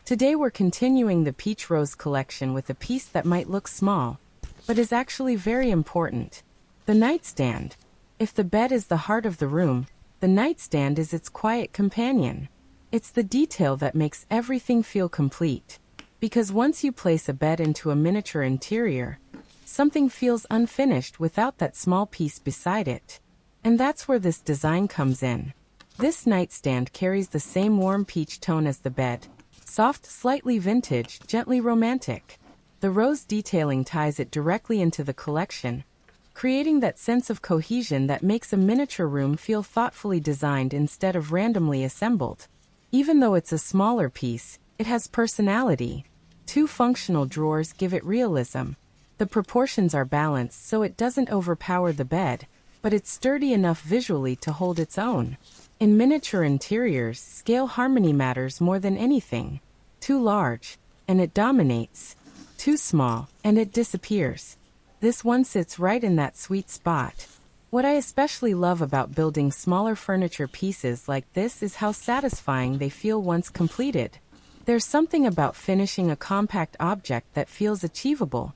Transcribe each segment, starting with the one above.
Today we're continuing the Peach Rose collection with a piece that might look small, but is actually very important. The nightstand. If the bed is the heart of the room, the nightstand is its quiet companion. It's the detail that makes everything feel complete. Because once you place a bed into a miniature interior, something feels unfinished without that small piece beside it. And that's where this design comes in. This nightstand carries the same warm peach tone as the bed. Soft, slightly vintage, gently romantic. The rose detailing ties it directly into the collection, creating that sense of cohesion that makes a miniature room feel thoughtfully designed instead of randomly assembled. Even though it's a smaller piece, it has personality. Two functional drawers give it realism. The proportions are balanced so it doesn't overpower the bed, but it's sturdy enough visually to hold its own. In miniature interiors, scale harmony matters more than anything. Too large, and it dominates. Too small, and it disappears. This one sits right in that sweet spot. What I especially love about building smaller furniture pieces like this is how satisfying they feel once completed. There's something about finishing a compact object that feels achievable,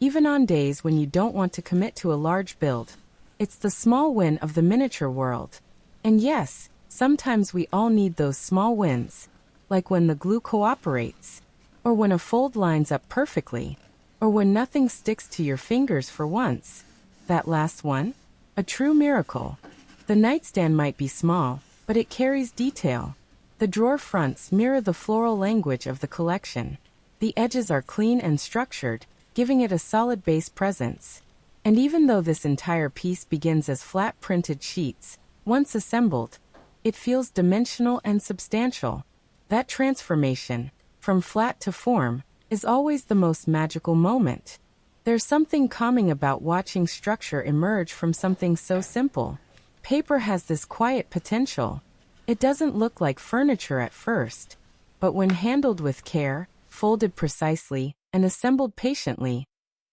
even on days when you don't want to commit to a large build. It's the small win of the miniature world. And yes, sometimes we all need those small wins, like when the glue cooperates, or when a fold lines up perfectly, or when nothing sticks to your fingers for once. That last one? A true miracle. The nightstand might be small, but it carries detail. The drawer fronts mirror the floral language of the collection. The edges are clean and structured, giving it a solid base presence. And even though this entire piece begins as flat printed sheets, once assembled, it feels dimensional and substantial. That transformation, from flat to form, is always the most magical moment. There's something calming about watching structure emerge from something so simple. Paper has this quiet potential. It doesn't look like furniture at first, but when handled with care, folded precisely, and assembled patiently,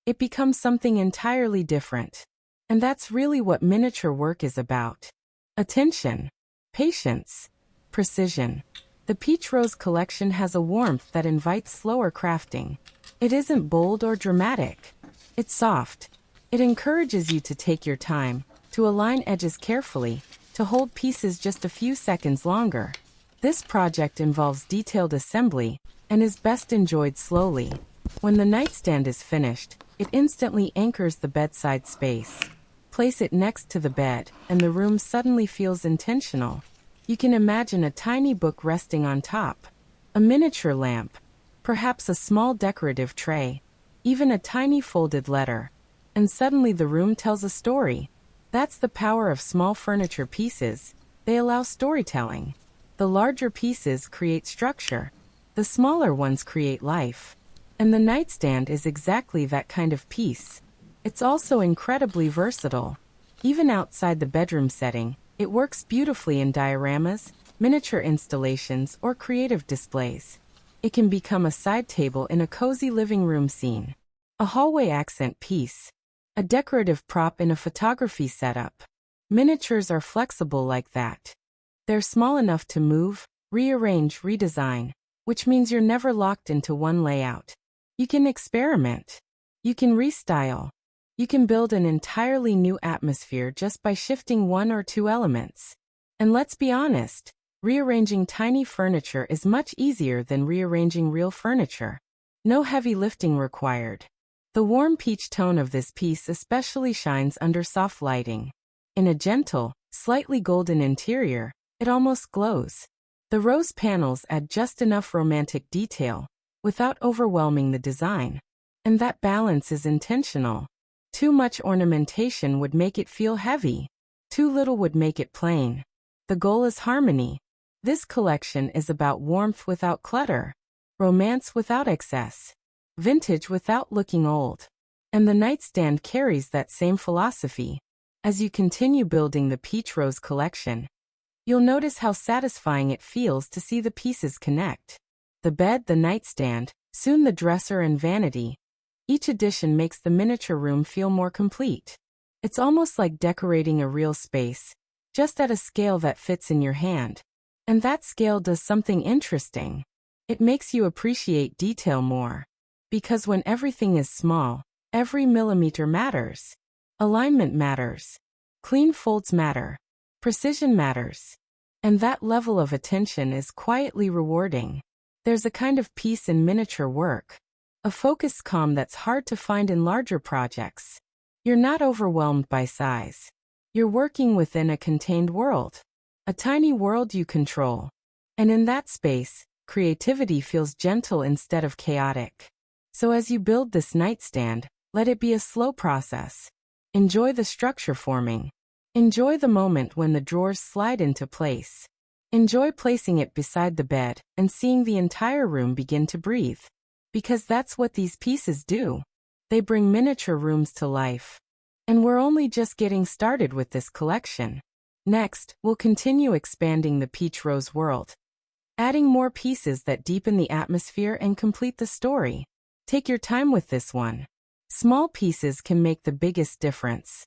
it becomes something entirely different. And that's really what miniature work is about. Attention, patience, precision. The Peach Rose collection has a warmth that invites slower crafting. It isn't bold or dramatic. It's soft. It encourages you to take your time, to align edges carefully, to hold pieces just a few seconds longer. This project involves detailed assembly and is best enjoyed slowly. When the nightstand is finished, it instantly anchors the bedside space. Place it next to the bed, and the room suddenly feels intentional. You can imagine a tiny book resting on top, a miniature lamp, perhaps a small decorative tray, even a tiny folded letter, and suddenly the room tells a story. That's the power of small furniture pieces. They allow storytelling. The larger pieces create structure. The smaller ones create life. And the nightstand is exactly that kind of piece. It's also incredibly versatile. Even outside the bedroom setting, it works beautifully in dioramas, miniature installations, or creative displays. It can become a side table in a cozy living room scene, a hallway accent piece, a decorative prop in a photography setup. Miniatures are flexible like that. They're small enough to move, rearrange, redesign, which means you're never locked into one layout. You can experiment. You can restyle. You can build an entirely new atmosphere just by shifting one or two elements. And let's be honest, rearranging tiny furniture is much easier than rearranging real furniture. No heavy lifting required. The warm peach tone of this piece especially shines under soft lighting. In a gentle, slightly golden interior, it almost glows. The rose panels add just enough romantic detail, without overwhelming the design. And that balance is intentional. Too much ornamentation would make it feel heavy. Too little would make it plain. The goal is harmony. This collection is about warmth without clutter, romance without excess, vintage without looking old. And the nightstand carries that same philosophy. As you continue building the Peach Rose collection, you'll notice how satisfying it feels to see the pieces connect. The bed, the nightstand, soon the dresser and vanity. Each addition makes the miniature room feel more complete. It's almost like decorating a real space, just at a scale that fits in your hand. And that scale does something interesting. It makes you appreciate detail more. Because when everything is small, every millimeter matters. Alignment matters. Clean folds matter. Precision matters. And that level of attention is quietly rewarding. There's a kind of peace in miniature work. A focused calm that's hard to find in larger projects. You're not overwhelmed by size. You're working within a contained world. A tiny world you control. And in that space, creativity feels gentle instead of chaotic. So as you build this nightstand, let it be a slow process. Enjoy the structure forming. Enjoy the moment when the drawers slide into place. Enjoy placing it beside the bed and seeing the entire room begin to breathe. Because that's what these pieces do. They bring miniature rooms to life. And we're only just getting started with this collection. Next, we'll continue expanding the peach rose world. Adding more pieces that deepen the atmosphere and complete the story. Take your time with this one. Small pieces can make the biggest difference.